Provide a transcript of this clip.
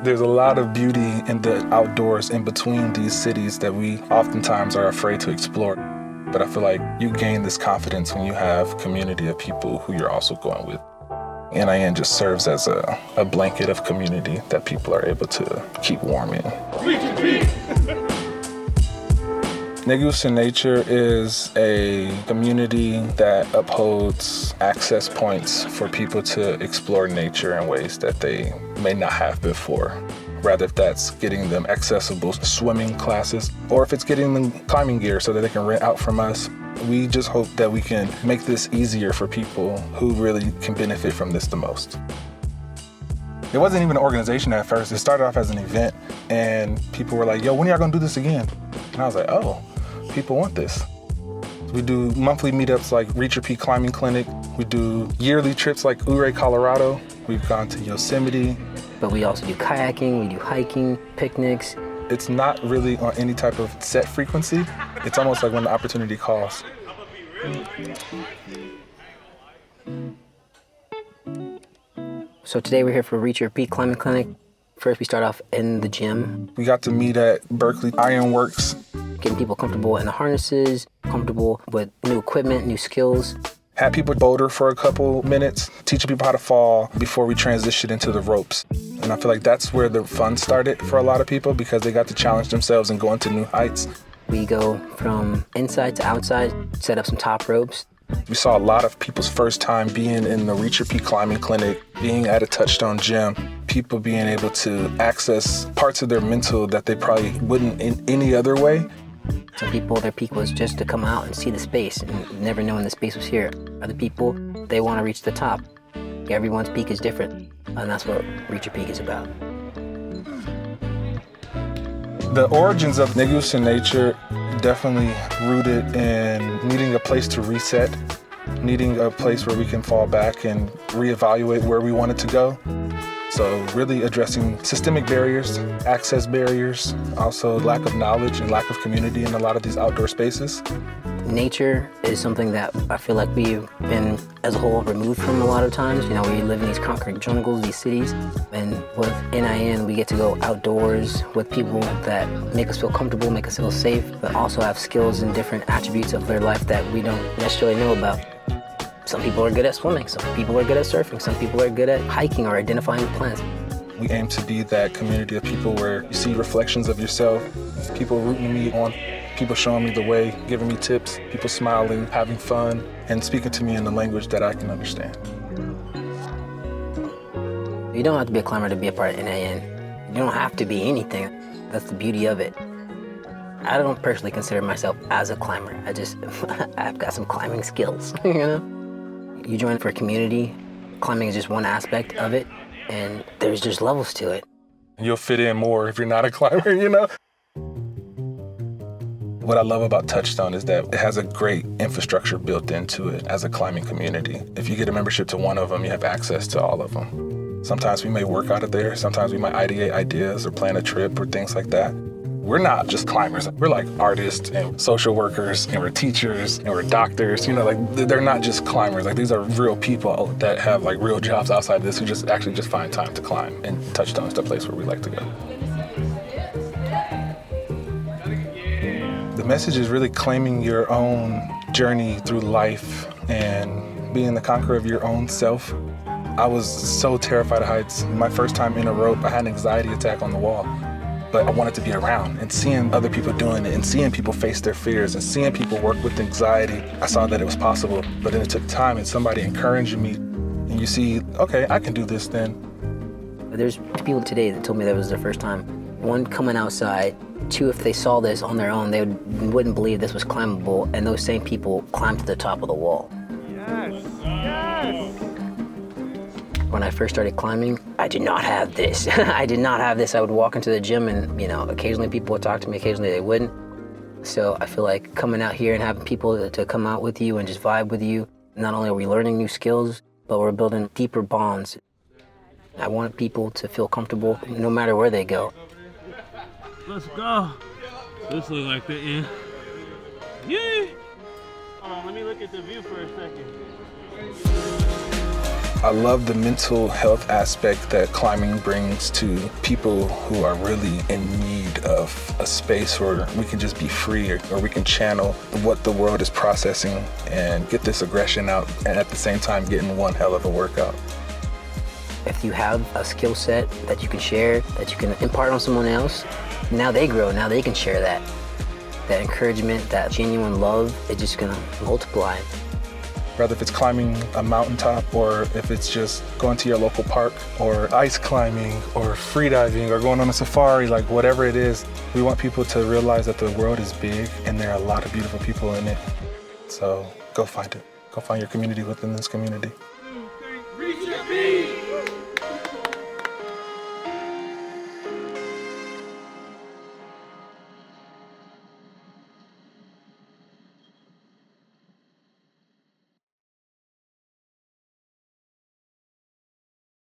There's a lot of beauty in the outdoors in between these cities that we oftentimes are afraid to explore. But I feel like you gain this confidence when you have a community of people who you're also going with. NIN just serves as a blanket of community that people are able to keep warm in. Negus in Nature is a community that upholds access points for people to explore nature in ways that they may not have before. Rather if that's getting them accessible swimming classes, or if it's getting them climbing gear so that they can rent out from us. We just hope that we can make this easier for people who really can benefit from this the most. It wasn't even an organization at first. It started off as an event, and people were like, yo, when are y'all gonna do this again? And I was like, oh, people want this. We do monthly meetups like Reach Your Peak Climbing Clinic. We do yearly trips like Ouray, Colorado. We've gone to Yosemite. But we also do kayaking, we do hiking, picnics. It's not really on any type of set frequency. It's almost like when the opportunity calls. So today we're here for Reach Your Peak Climbing Clinic. First we start off in the gym. We got to meet at Berkeley Ironworks. Getting people comfortable in the harnesses, comfortable with new equipment, new skills. Had people boulder for a couple minutes, teaching people how to fall before we transitioned into the ropes. And I feel like that's where the fun started for a lot of people because they got to challenge themselves and go into new heights. We go from inside to outside, set up some top ropes. We saw a lot of people's first time being in the Reach Your Peak Climbing Clinic, being at a Touchstone gym, people being able to access parts of their mental that they probably wouldn't in any other way. Some people, their peak was just to come out and see the space and never knowing the space was here. Other people, they want to reach the top. Everyone's peak is different, and that's what Reach Your Peak is about. The origins of Negus in Nature definitely rooted in needing a place to reset, needing a place where we can fall back and reevaluate where we wanted to go. So really addressing systemic barriers, access barriers, also lack of knowledge and lack of community in a lot of these outdoor spaces. Nature is something that I feel like we've been, as a whole, removed from a lot of times. You know, we live in these concrete jungles, these cities, and with NIN, we get to go outdoors with people that make us feel comfortable, make us feel safe, but also have skills and different attributes of their life that we don't necessarily know about. Some people are good at swimming, some people are good at surfing, some people are good at hiking or identifying plants. We aim to be that community of people where you see reflections of yourself, people rooting me on, people showing me the way, giving me tips, people smiling, having fun, and speaking to me in the language that I can understand. You don't have to be a climber to be a part of NIN. You don't have to be anything. That's the beauty of it. I don't personally consider myself as a climber. I've got some climbing skills, you know? You join for a community. Climbing is just one aspect of it, and there's just levels to it. You'll fit in more if you're not a climber, you know? What I love about Touchstone is that it has a great infrastructure built into it as a climbing community. If you get a membership to one of them, you have access to all of them. Sometimes we may work out of there. Sometimes we might ideate ideas or plan a trip or things like that. We're not just climbers. We're like artists and social workers and we're teachers and we're doctors. You know, like they're not just climbers. Like these are real people that have like real jobs outside of this who just find time to climb. And Touchstone is the place where we like to go. The message is really claiming your own journey through life and being the conqueror of your own self. I was so terrified of heights. My first time in a rope, I had an anxiety attack on the wall. But I wanted to be around and seeing other people doing it and seeing people face their fears and seeing people work with anxiety. I saw that it was possible, but then it took time and somebody encouraging me. And you see, okay, I can do this then. There's people today that told me that was their first time. One, coming outside. Two, if they saw this on their own, they wouldn't believe this was climbable. And those same people climbed to the top of the wall. Yes, yes. When I first started climbing, I did not have this. I did not have this. I would walk into the gym and, you know, occasionally people would talk to me, occasionally they wouldn't. So I feel like coming out here and having people to come out with you and just vibe with you, not only are we learning new skills, but we're building deeper bonds. I want people to feel comfortable no matter where they go. Let's go. This looks like the end. Yeah. Hold on, let me look at the view for a second. I love the mental health aspect that climbing brings to people who are really in need of a space where we can just be free, or we can channel what the world is processing and get this aggression out, and at the same time getting one hell of a workout. If you have a skill set that you can share, that you can impart on someone else, now they grow, now they can share that. That encouragement, that genuine love, it's just gonna multiply. Whether if it's climbing a mountaintop, or if it's just going to your local park, or ice climbing, or freediving, or going on a safari, like whatever it is, we want people to realize that the world is big and there are a lot of beautiful people in it. So go find it. Go find your community within this community. 2, 3, reach your peak!